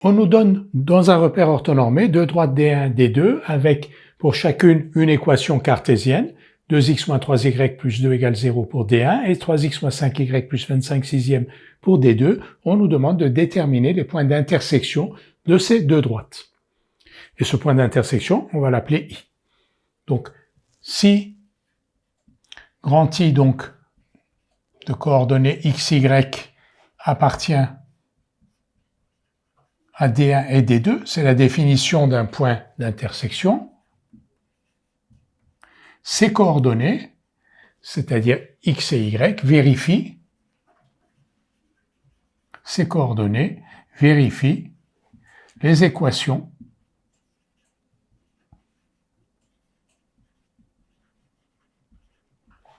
On nous donne dans un repère orthonormé deux droites D1, D2 avec pour chacune une équation cartésienne, 2x moins 3y plus 2 égale 0 pour D1 et 3x moins 5y plus 25 sixième pour D2. On nous demande de déterminer les points d'intersection de ces deux droites. Et ce point d'intersection, on va l'appeler I. Donc, si grand I donc de coordonnées x, y appartient à D1 et D2, c'est la définition d'un point d'intersection. Ces coordonnées, c'est-à-dire x et y, vérifient les équations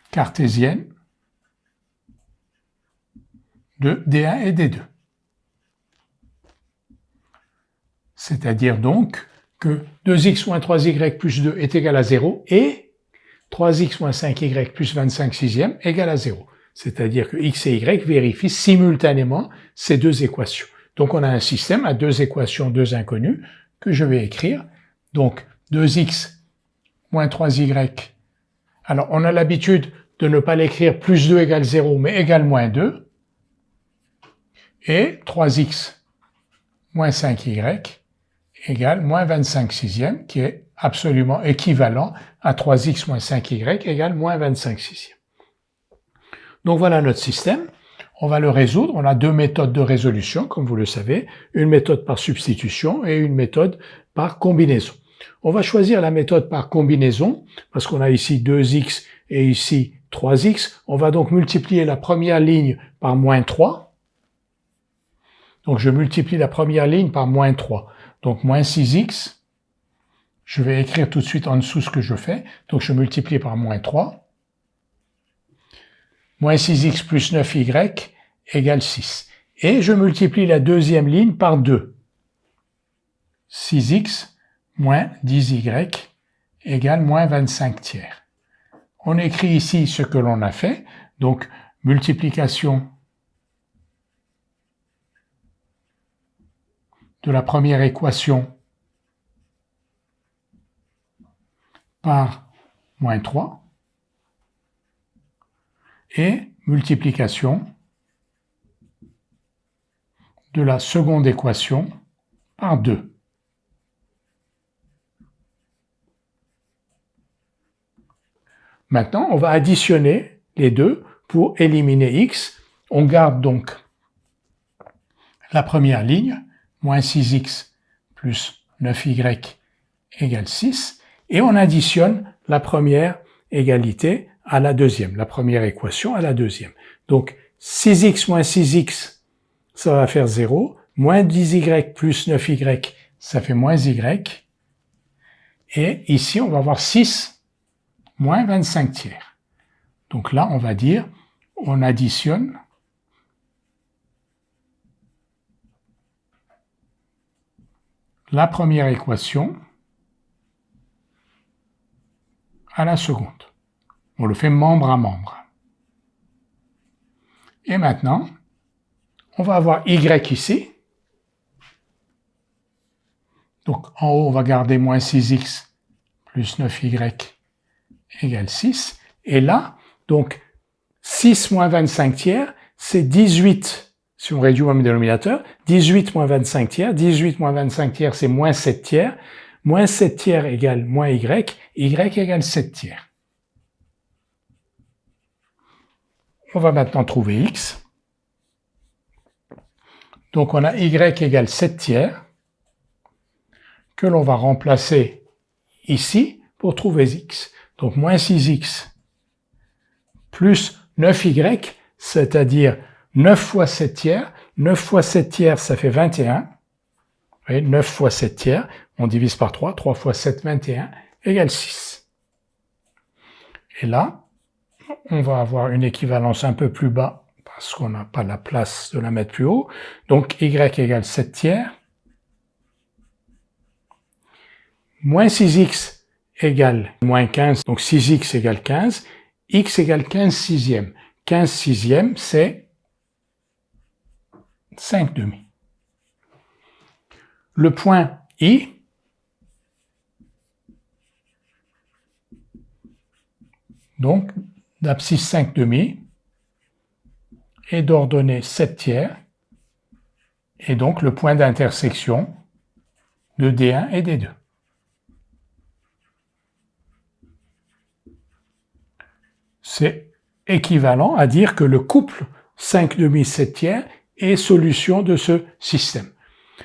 cartésiennes de D1 et D2. C'est-à-dire donc que 2x moins 3y plus 2 est égal à 0 et 3x moins 5y plus 25 sixième égale à 0. C'est-à-dire que x et y vérifient simultanément ces deux équations. Donc on a un système à deux équations, deux inconnues, que je vais écrire. Donc 2x moins 3y. Alors on a l'habitude de ne pas l'écrire plus 2 égale 0, mais égale moins 2. Et 3x moins 5y égale moins 25 sixième, qui est absolument équivalent à 3x moins 5y égale moins 25 sixième. Donc voilà notre système. On va le résoudre. On a deux méthodes de résolution, comme vous le savez, une méthode par substitution et une méthode par combinaison. On va choisir la méthode par combinaison, parce qu'on a ici 2x et ici 3x. On va donc multiplier la première ligne par moins 3. Donc je multiplie la première ligne par moins 3. Donc moins 6x. Je vais écrire tout de suite en dessous ce que je fais. Donc je multiplie par moins 3. Moins 6x plus 9y égale 6. Et je multiplie la deuxième ligne par 2. 6x moins 10y égale moins 25 tiers. On écrit ici ce que l'on a fait. Donc multiplication de la première équation par moins 3 et multiplication de la seconde équation par 2. Maintenant, on va additionner les deux pour éliminer x. On garde donc la première ligne, moins 6x plus 9y égale 6, et on additionne la première égalité à la deuxième, la première équation à la deuxième. Donc 6x moins 6x, ça va faire 0, moins 10y plus 9y, ça fait moins y, et ici on va avoir 6 moins 25 tiers. Donc là on va dire, on additionne la première équation à la seconde. On le fait membre à membre. Et maintenant, on va avoir y ici. Donc en haut, on va garder moins 6x plus 9y égale 6. Et là, donc 6 moins 25 tiers, c'est 18. Si on réduit au dénominateur, 18 moins 25 tiers. 18 moins 25 tiers, c'est moins 7 tiers. Moins 7 tiers égale moins y égale 7 tiers. On va maintenant trouver x. Donc on a y égale 7 tiers, que l'on va remplacer ici pour trouver x. Donc moins 6x plus 9y, c'est-à-dire 9 fois 7 tiers. 9 fois 7 tiers, ça fait 21. Vous voyez, 9 fois 7 tiers, on divise par 3. 3 fois 7, 21, égale 6. Et là, on va avoir une équivalence un peu plus bas, parce qu'on n'a pas la place de la mettre plus haut. Donc y égale 7 tiers. Moins 6x égale moins 15, donc 6x égale 15. X égale 15 sixièmes. 15 sixièmes, c'est 5 demi. le point I, donc d'abscisse 5 demi, et d'ordonnée 7 tiers, et donc le point d'intersection de D1 et D2. C'est équivalent à dire que le couple 5 demi 7 tiers est solution de ce système.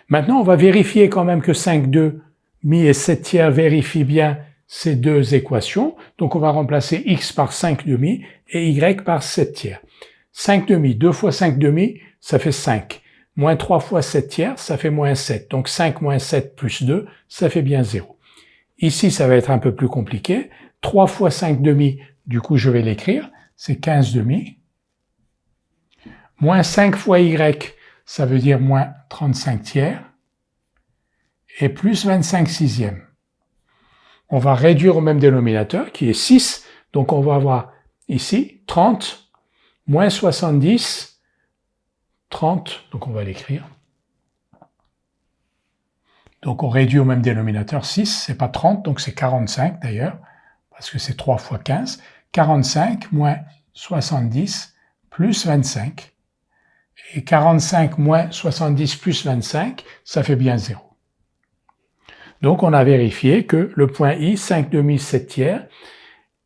Maintenant, on va vérifier quand même que 5 demi et 7 tiers vérifient bien ces deux équations. Donc on va remplacer x par 5 demi et y par 7 tiers. 5 demi, 2 fois 5 demi, ça fait 5. Moins 3 fois 7 tiers, ça fait moins 7. Donc 5 moins 7 plus 2, ça fait bien 0. Ici, ça va être un peu plus compliqué. 3 fois 5 demi, du coup, je vais l'écrire, c'est 15 demi. Moins 5 fois y, ça veut dire moins 35 tiers. Et plus 25 sixièmes. On va réduire au même dénominateur, qui est 6. Donc on va avoir ici 30, moins 70, 30, donc on va l'écrire. Donc on réduit au même dénominateur 6, c'est pas 30, donc c'est 45 d'ailleurs, parce que c'est 3 fois 15. 45 moins 70 plus 25. Et 45 moins 70 plus 25, ça fait bien 0. Donc on a vérifié que le point I, 5 demi 7 tiers,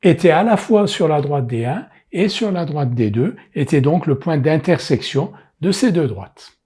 était à la fois sur la droite D1 et sur la droite D2, était donc le point d'intersection de ces deux droites.